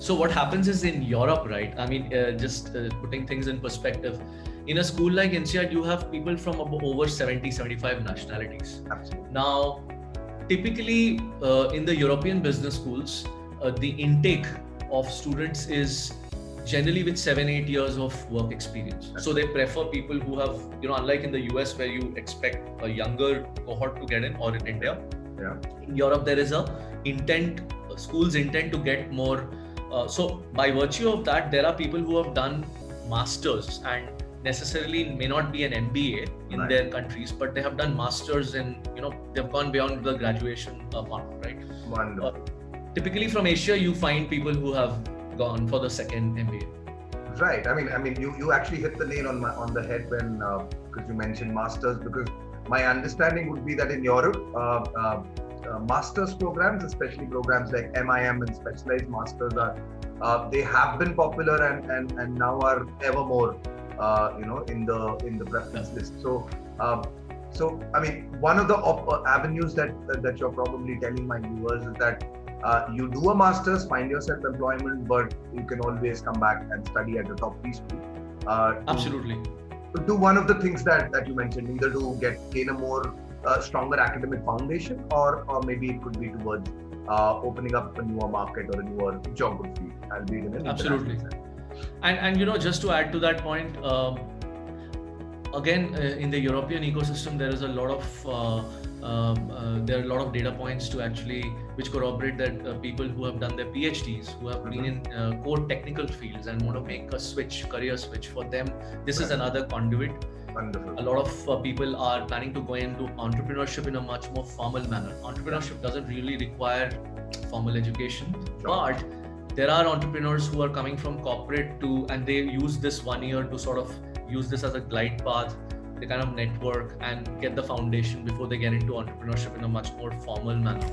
So what happens is in Europe, right? I mean, just putting things in perspective, in a school like INSEAD, you have people from over 70, 75 nationalities. Absolutely. Now, typically in the European business schools, the intake of students is generally with 7-8 years of work experience. So they prefer people who have, unlike in the US where you expect a younger cohort to get in, or in India, in Europe there is a schools intend to get more. So by virtue of that, there are people who have done masters and necessarily may not be an MBA in their countries, but they have done masters in, they've gone beyond the graduation part, right? Wonderful. Typically from Asia, you find people who have gone for the second MBA. Right. I mean, you actually hit the nail on the head when because you mentioned masters. Because my understanding would be that in Europe, masters programs, especially programs like MIM and specialized masters, they have been popular and now are ever more, in the preference list. So I mean, one of the avenues that you're probably telling my viewers is that you do a master's, find yourself employment, but you can always come back and study at the top P school. Absolutely. To do one of the things that you mentioned, either to gain a more stronger academic foundation, or maybe it could be towards opening up a newer market or a newer geography. Albeit in an absolutely. And just to add to that point, again, in the European ecosystem, there is a lot of data points to actually which corroborate that people who have done their PhDs, who have been in core technical fields and want to make a career switch, for them this is another conduit. Wonderful. A lot of people are planning to go into entrepreneurship in a much more formal manner. Entrepreneurship doesn't really require formal education, but there are entrepreneurs who are coming from corporate and they use this 1 year to sort of use this as a glide path. They kind of network and get the foundation before they get into entrepreneurship in a much more formal manner.